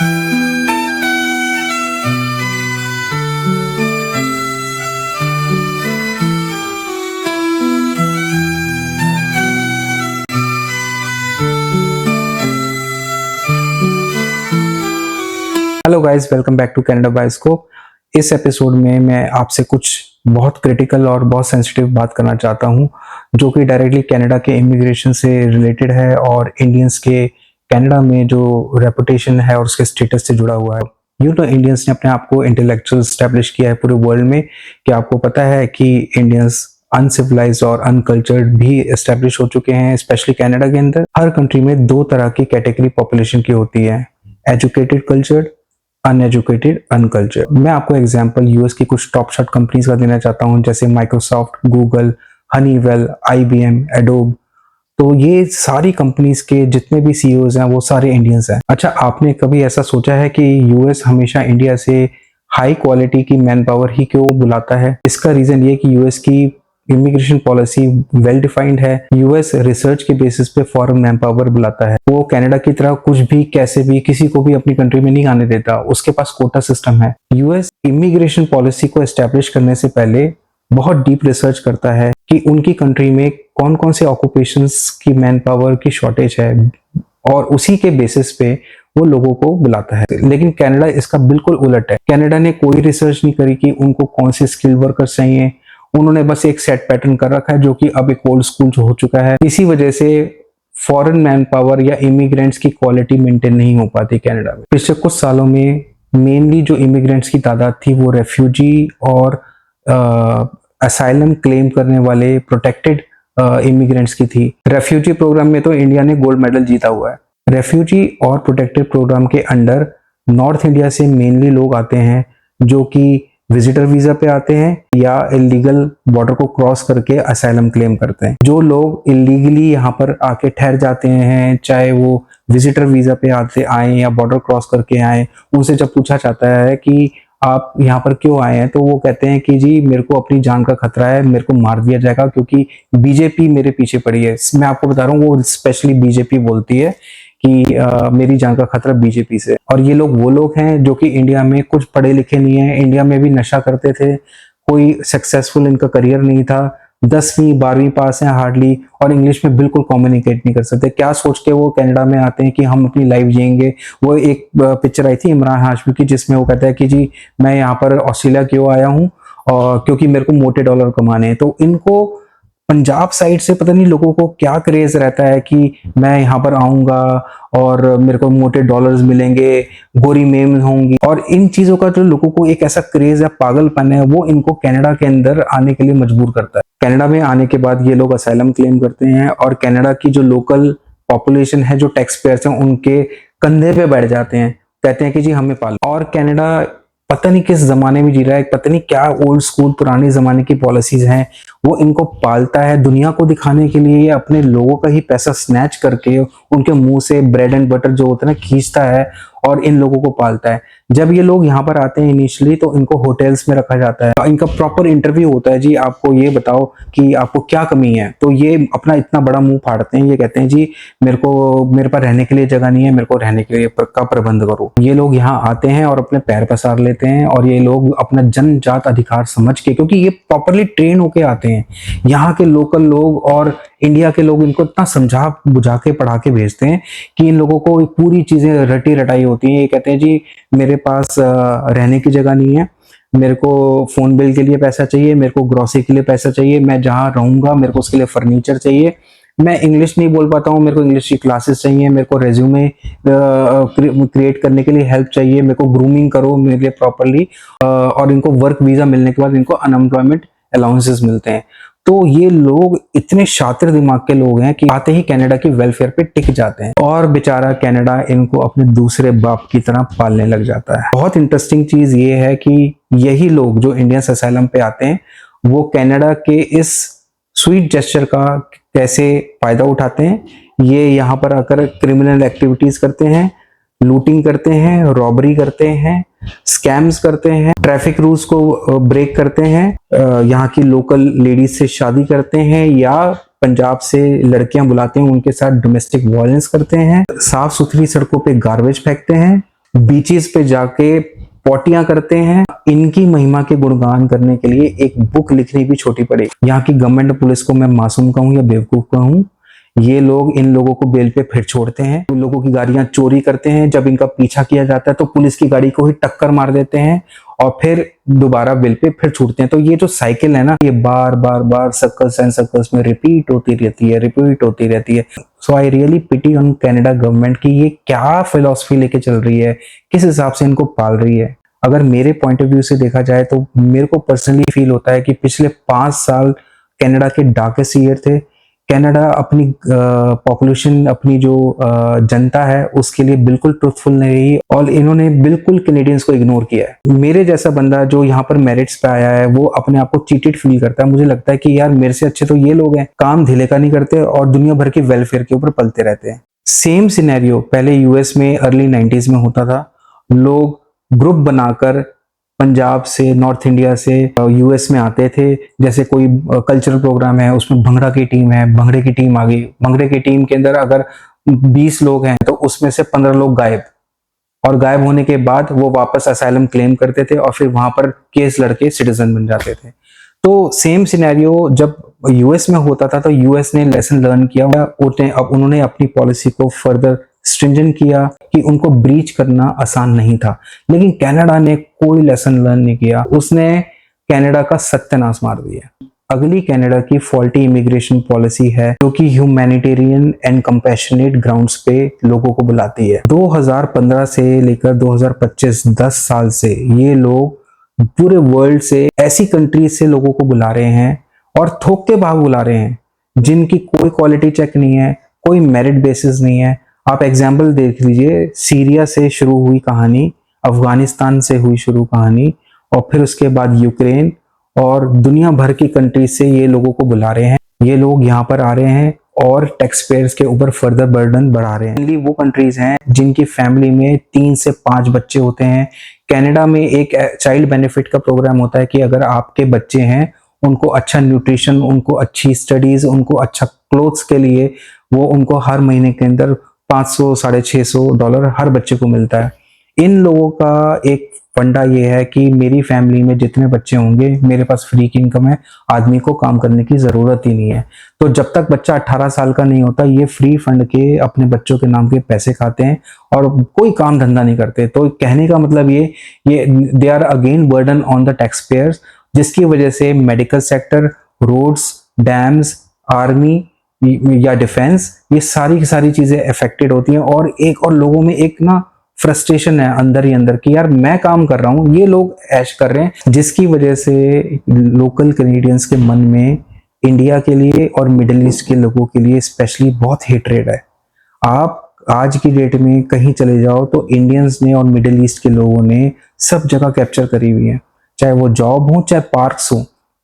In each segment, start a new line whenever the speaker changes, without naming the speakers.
Hello guys, welcome back to Canada bioscope. इस episode में मैं आपसे कुछ बहुत क्रिटिकल और बहुत सेंसिटिव बात करना चाहता हूं, जो कि डायरेक्टली कनाडा के इमिग्रेशन से रिलेटेड है और इंडियंस के कनाडा में जो रेपुटेशन है और उसके स्टेटस से जुड़ा हुआ है। इंडियंस ने अपने आप को इंटेलेक्चुअल स्टैब्लिश किया है पूरे वर्ल्ड में। कि आपको पता है कि इंडियंस अनसिविलाइज्ड और अनकल्चर्ड भी एस्टेब्लिश हो चुके हैं, स्पेशली कनाडा के अंदर। हर कंट्री में दो तरह की कैटेगरी पॉपुलेशन की होती है, एजुकेटेड कल्चर्ड, अनएजुकेटेड, अनकल्चर्ड। मैं आपको एग्जांपल यूएस की कुछ टॉप शॉट कंपनीज का देना चाहता हूं, जैसे Microsoft, Google, Honeywell, IBM, adobe. तो ये सारी कंपनीज के जितने भी सीईओज हैं वो सारे इंडियंस हैं। अच्छा, आपने कभी ऐसा सोचा है कि यूएस हमेशा इंडिया से हाई क्वालिटी की मैन पावर ही क्यों बुलाता है? इसका रीजन ये कि यूएस की इमिग्रेशन पॉलिसी वेल डिफाइंड है। यूएस रिसर्च के बेसिस पे फॉरेन मैन पावर बुलाता है। वो कनाडा की तरह कुछ भी कैसे भी किसी को भी अपनी कंट्री में नहीं आने देता, उसके पास कोटा सिस्टम है। यूएस इमिग्रेशन पॉलिसी को एस्टेब्लिश करने से पहले बहुत डीप रिसर्च करता है कि उनकी कंट्री में कौन कौन से ऑक्यूपेशंस की मैन पावर की शॉर्टेज है, और उसी के बेसिस पे वो लोगों को बुलाता है। लेकिन कनाडा इसका बिल्कुल उलट है। कनाडा ने कोई रिसर्च नहीं करी कि उनको कौन से स्किल वर्कर्स चाहिए। उन्होंने बस एक सेट पैटर्न कर रखा है, जो कि अब एक ओल्ड स्कूल हो चुका है। इसी वजह से फॉरेन मैन पावर या इमिग्रेंट्स की क्वालिटी मेंटेन नहीं हो पाती कनाडा में। पिछले कुछ सालों में मेनली जो इमिग्रेंट्स की तादाद थी वो रेफ्यूजी और असाइलम क्लेम करने वाले प्रोटेक्टेड इमिग्रेंट्स की थी। रेफ्यूजी प्रोग्राम में तो इंडिया ने गोल्ड मेडल जीता हुआ है। रेफ्यूजी और प्रोटेक्टेड प्रोग्राम के अंडर नॉर्थ इंडिया से मेनली लोग आते हैं, जो कि विजिटर वीजा पे आते हैं या इलीगल बॉर्डर को क्रॉस करके असाइलम क्लेम करते हैं। जो लोग इलीगली यहाँ पर आके ठहर जाते हैं, चाहे वो विजिटर वीजा पे आए या बॉर्डर क्रॉस करके आए, उनसे जब पूछा जाता है कि आप यहाँ पर क्यों आए हैं, तो वो कहते हैं कि जी मेरे को अपनी जान का खतरा है, मेरे को मार दिया जाएगा क्योंकि बीजेपी मेरे पीछे पड़ी है। मैं आपको बता रहा हूँ, वो स्पेशली बीजेपी बोलती है कि मेरी जान का खतरा बीजेपी से। और ये लोग वो लोग हैं जो कि इंडिया में कुछ पढ़े लिखे नहीं है, इंडिया में भी नशा करते थे, कोई सक्सेसफुल इनका करियर नहीं था, 10वीं 12वीं पास हैं हार्डली, और इंग्लिश में बिल्कुल कम्युनिकेट नहीं कर सकते। क्या सोच के वो कनाडा में आते हैं कि हम अपनी लाइफ जिएंगे। वो एक पिक्चर आई थी इमरान हाशमी की, जिसमें वो कहता है कि जी मैं यहाँ पर ऑस्ट्रेलिया क्यों आया हूँ, और क्योंकि मेरे को मोटे डॉलर कमाने हैं। तो इनको पंजाब साइड से पता नहीं लोगों को क्या क्रेज रहता है कि मैं यहाँ पर आऊंगा और मेरे को मोटे डॉलर्स मिलेंगे, गोरी मेम होंगी, और इन चीजों का जो लोगों को एक ऐसा क्रेज है, पागलपन है, वो इनको कनाडा के अंदर आने के लिए मजबूर करता है। कनाडा में आने के बाद ये लोग असाइलम क्लेम करते हैं, और कनाडा की जो लोकल पॉपुलेशन है, जो टैक्स पेयर्स हैं, उनके कंधे पे बैठ जाते हैं, कहते हैं कि जी हमें पालो। और कनाडा पता नहीं किस जमाने में जी रहा है, पता नहीं क्या ओल्ड स्कूल पुराने जमाने की पॉलिसीज हैं, वो इनको पालता है दुनिया को दिखाने के लिए। ये अपने लोगों का ही पैसा स्नैच करके उनके मुंह से ब्रेड एंड बटर जो होता है ना खींचता है, और इन लोगों को पालता है। जब ये लोग यहाँ पर आते हैं इनिशियली, तो इनको होटल्स में रखा जाता है, इनका प्रॉपर इंटरव्यू होता है, जी आपको ये बताओ कि आपको क्या कमी है। तो ये अपना इतना बड़ा मुंह फाड़ते हैं, ये कहते हैं जी मेरे पास रहने के लिए जगह नहीं है, मेरे को रहने के लिए का प्रबंध करो। ये लोग यहाँ आते हैं और अपने पैर पसार लेते हैं, और ये लोग अपना जनजात अधिकार समझ के, क्योंकि ये प्रॉपरली ट्रेन होके आते हैं, यहाँ के लोकल लोग और इंडिया के लोग इनको इतना समझा बुझा के पढ़ा के भेजते हैं कि इन लोगों को पूरी चीजें रटी रटाई होती हैं। ये कहते हैं जी मेरे पास रहने की जगह नहीं है, मेरे को फोन बिल के लिए पैसा चाहिए, मेरे को ग्रोसरी के लिए पैसा चाहिए, मैं जहाँ रहूंगा मेरे को उसके लिए फर्नीचर चाहिए, मैं इंग्लिश नहीं बोल पाता हूँ, मेरे को इंग्लिश की क्लासेस चाहिए, मेरे को रेज्यूमे क्रिएट करने के लिए हेल्प चाहिए, मेरे को ग्रूमिंग करो मेरे लिए प्रॉपरली, और इनको वर्क वीजा मिलने के बाद इनको अनएम्प्लॉयमेंट अलाउंसेस मिलते हैं। तो ये लोग इतने शातिर दिमाग के लोग हैं कि आते ही कनाडा की वेलफेयर पे टिक जाते हैं, और बेचारा कनाडा इनको अपने दूसरे बाप की तरह पालने लग जाता है। बहुत इंटरेस्टिंग चीज ये है कि यही लोग जो इंडियन असाइलम पे आते हैं, वो कनाडा के इस स्वीट जेस्चर का कैसे फायदा उठाते हैं। ये यहाँ पर आकर क्रिमिनल एक्टिविटीज करते हैं, लूटिंग करते हैं, रॉबरी करते हैं, स्कैम्स करते हैं, ट्रैफिक रूल्स को ब्रेक करते हैं, यहाँ की लोकल लेडीज से शादी करते हैं, या पंजाब से लड़कियां बुलाते हैं, उनके साथ डोमेस्टिक वायलेंस करते हैं, साफ सुथरी सड़कों पे गार्बेज फेंकते हैं, बीचेस पे जाके पॉटियां करते हैं। इनकी महिमा के गुणगान करने के लिए एक बुक लिखनी भी छोटी पड़ी। यहाँ की गवर्नमेंट पुलिस को मैं मासूम कहूँ या बेवकूफ कहूँ, ये लोग इन लोगों को बेल पे फिर छोड़ते हैं। उन लोगों की गाड़ियां चोरी करते हैं, जब इनका पीछा किया जाता है तो पुलिस की गाड़ी को ही टक्कर मार देते हैं और फिर दोबारा बेल पे फिर छूटते हैं। तो ये जो साइकिल है ना, ये बार बार बार सर्कल्स एंड सर्कल्स में रिपीट होती रहती है, रिपीट होती रहती है। So I really pity on Canada government की ये क्या फिलॉसफी लेके चल रही है, किस हिसाब से इनको पाल रही है। अगर मेरे पॉइंट ऑफ व्यू से देखा जाए तो मेरे को पर्सनली फील होता है कि पिछले 5 साल कनाडा के डार्केस्ट ईयर थे। कनाडा अपनी पॉपुलेशन, अपनी जो जनता है उसके लिए बिल्कुल ट्रूथफुल नहीं रही और इन्होंने बिल्कुल कैनेडियंस को इग्नोर किया है। मेरे जैसा बंदा जो यहाँ पर मेरिट्स पे आया है वो अपने आप को चीटेड फील करता है। मुझे लगता है कि यार मेरे से अच्छे तो ये लोग हैं, काम ढीले का नहीं करते और दुनिया भर के वेलफेयर के ऊपर पलते रहते हैं। सेम सिनेरियो पहले यूएस में अर्ली 90s में होता था। लोग ग्रुप बनाकर पंजाब से, नॉर्थ इंडिया से यूएस में आते थे। जैसे कोई कल्चरल प्रोग्राम है, उसमें भंगड़ा की टीम है, भंगड़े की टीम आ गई। भंगड़े की टीम के अंदर अगर 20 लोग हैं तो उसमें से 15 लोग गायब, और गायब होने के बाद वो वापस असाइलम क्लेम करते थे और फिर वहां पर केस लड़के सिटीजन बन जाते थे। तो सेम सिनेरियो जब यूएस में होता था तो यूएस ने लेसन लर्न किया। अब उन्होंने अपनी पॉलिसी को फर्दर स्ट्रिंजेंट किया कि उनको ब्रीच करना आसान नहीं था। लेकिन कनाडा ने कोई लेसन लर्न नहीं किया, उसने कनाडा का सत्यानाश मार दिया। अगली कनाडा की फॉल्टी इमिग्रेशन पॉलिसी है जो कि ह्यूमैनिटेरियन एंड कंपैशनेट ग्राउंड्स पे लोगों को बुलाती है। 2015 से लेकर 2025 10 साल से ये लोग पूरे वर्ल्ड से, ऐसी कंट्रीज से लोगों को बुला रहे हैं और थोक के भाव बुला रहे हैं जिनकी कोई क्वालिटी चेक नहीं है, कोई मेरिट बेसिस नहीं है। आप एग्जाम्पल देख लीजिए, सीरिया से शुरू हुई कहानी, अफगानिस्तान से हुई शुरू कहानी, और फिर उसके बाद यूक्रेन और दुनिया भर की कंट्रीज से ये लोगों को बुला रहे हैं। ये लोग यहाँ पर आ रहे हैं और टैक्स पेयर्स के ऊपर फर्दर बर्डन बढ़ा रहे हैं। वो कंट्रीज हैं जिनकी फैमिली में 3 से 5 बच्चे होते हैं। कनाडा में एक चाइल्ड बेनिफिट का प्रोग्राम होता है कि अगर आपके बच्चे हैं, उनको अच्छा न्यूट्रिशन, उनको अच्छी स्टडीज, उनको अच्छा क्लोथ्स के लिए वो उनको हर महीने के अंदर $500-650 हर बच्चे को मिलता है। इन लोगों का एक फंडा ये है कि मेरी फैमिली में जितने बच्चे होंगे, मेरे पास फ्री की इनकम है, आदमी को काम करने की जरूरत ही नहीं है। तो जब तक बच्चा 18 साल का नहीं होता, ये फ्री फंड के अपने बच्चों के नाम के पैसे खाते हैं और कोई काम धंधा नहीं करते। तो कहने का मतलब ये they are again burden on the tax payers, जिसकी वजह से medical sector, roads, dams, army या डिफेंस, ये सारी की सारी चीजें अफेक्टेड होती हैं। और एक और लोगों में एक ना फ्रस्ट्रेशन है अंदर ही अंदर कि यार मैं काम कर रहा हूँ, ये लोग ऐश कर रहे हैं, जिसकी वजह से लोकल कैनेडियंस के मन में इंडिया के लिए और मिडिल ईस्ट के लोगों के लिए स्पेशली बहुत हेट्रेड है। आप आज की डेट में कहीं चले जाओ तो इंडियंस ने और मिडिल ईस्ट के लोगों ने सब जगह कैप्चर करी हुई है, चाहे वो जॉब हो चाहे पार्क्स हो।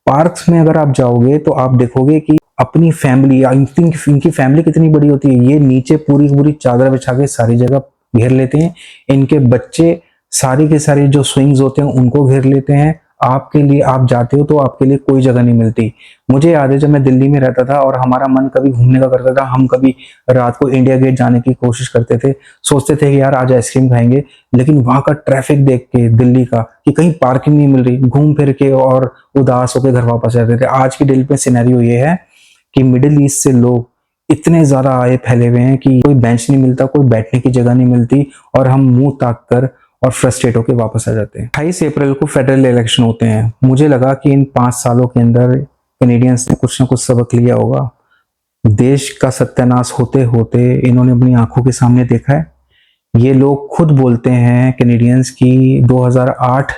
पार्क्स में अगर आप जाओगे तो आप देखोगे कि अपनी फैमिली, इनकी फैमिली कितनी बड़ी होती है। ये नीचे पूरी पूरी चादर बिछा के सारी जगह घेर लेते हैं। इनके बच्चे सारे के सारे जो स्विंग्स होते हैं उनको घेर लेते हैं। आपके लिए, आप जाते हो तो आपके लिए कोई जगह नहीं मिलती। मुझे याद है जब मैं दिल्ली में रहता था और हमारा मन कभी घूमने का करता था, हम कभी रात को इंडिया गेट जाने की कोशिश करते थे, सोचते थे कि यार आज आइसक्रीम खाएंगे, लेकिन वहां का ट्रैफिक देख के दिल्ली का कि कहीं पार्किंग नहीं मिल रही, घूम फिर के और उदास होकर घर वापस जाते थे। आज की डेट में सिनेरियो ये है कि मिडिल ईस्ट से लोग इतने ज्यादा आए फैले हुए हैं कि कोई बेंच नहीं मिलता, कोई बैठने की जगह नहीं मिलती और हम मुंह ताक कर और फ्रस्ट्रेट होकर वापस आ जाते हैं। 28 अप्रैल को फेडरल इलेक्शन होते हैं। मुझे लगा कि इन 5 सालों के अंदर कैनेडियंस ने कुछ ना कुछ सबक लिया होगा। देश का सत्यानाश होते होते इन्होंने अपनी आंखों के सामने देखा है। ये लोग खुद बोलते हैं कैनेडियंस की 2008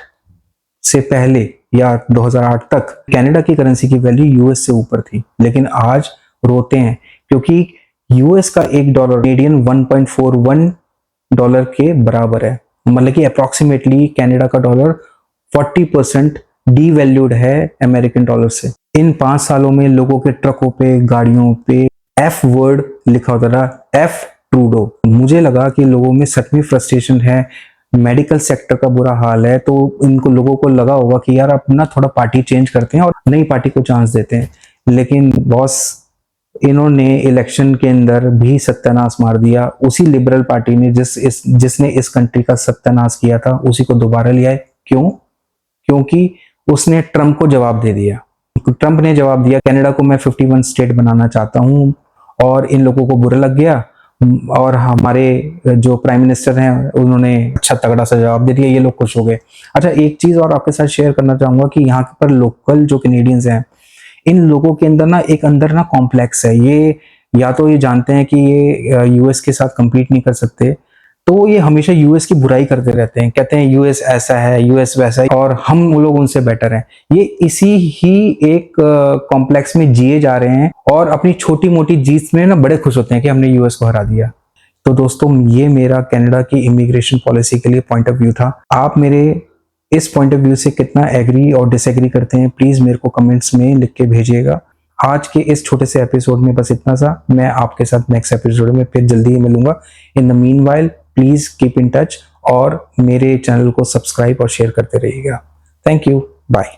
से पहले या 2008 तक कनाडा की करेंसी की वैल्यू यूएस से ऊपर थी, लेकिन आज रोते हैं क्योंकि यूएस का $1 कैनेडियन $1.41 के बराबर है। मतलब कि अप्रोक्सीमेटली कनाडा का डॉलर 40% डीवैल्यूड है अमेरिकन डॉलर से। इन 5 सालों में लोगों के ट्रकों पे, गाड़ियों पे एफ वर्ड लिखा होता था, एफ ट्रूडो। मुझे लगा कि लोगों में सच में फ्रस्ट्रेशन है, मेडिकल सेक्टर का बुरा हाल है, तो इनको लोगों को लगा होगा कि यार अपना थोड़ा पार्टी चेंज करते हैं और नई पार्टी को चांस देते हैं। लेकिन बॉस, इन्होंने इलेक्शन के अंदर भी सत्यानाश मार दिया। उसी लिबरल पार्टी ने जिसने इस कंट्री का सत्यानाश किया था, उसी को दोबारा लिया है। क्यों? क्योंकि उसने ट्रंप को जवाब दे दिया। ट्रंप ने जवाब दिया, कनाडा को मैं 51 स्टेट बनाना चाहता हूं, और इन लोगों को बुरा लग गया, और हमारे जो प्राइम मिनिस्टर हैं उन्होंने अच्छा तगड़ा सा जवाब दे दिया, ये लोग खुश हो गए। अच्छा, एक चीज और आपके साथ शेयर करना चाहूंगा कि यहाँ पर लोकल जो कैनेडियंस हैं, इन लोगों के अंदर ना एक अंदर ना कॉम्प्लेक्स है। ये या तो ये जानते हैं कि ये यूएस के साथ compete नहीं कर सकते, तो ये हमेशा यूएस की बुराई करते रहते हैं, कहते हैं यूएस ऐसा है, यूएस वैसा है, और हम लोग उनसे बेटर हैं। ये इसी ही एक कॉम्प्लेक्स में जिए जा रहे हैं, और अपनी छोटी मोटी जीत में ना बड़े खुश होते हैं कि हमने यूएस को हरा दिया। तो दोस्तों, ये मेरा कनाडा की इमिग्रेशन पॉलिसी के लिए पॉइंट ऑफ व्यू था। आप मेरे इस पॉइंट ऑफ व्यू से कितना एग्री और डिसएग्री करते हैं, प्लीज मेरे को कमेंट्स में लिख के भेजिएगा। आज के इस छोटे से एपिसोड में बस इतना सा। मैं आपके साथ नेक्स्ट एपिसोड में फिर जल्दी ही मिलूंगा। In the meanwhile please keep in touch, और मेरे चैनल को सब्सक्राइब और शेयर करते रहिएगा। Thank you, bye.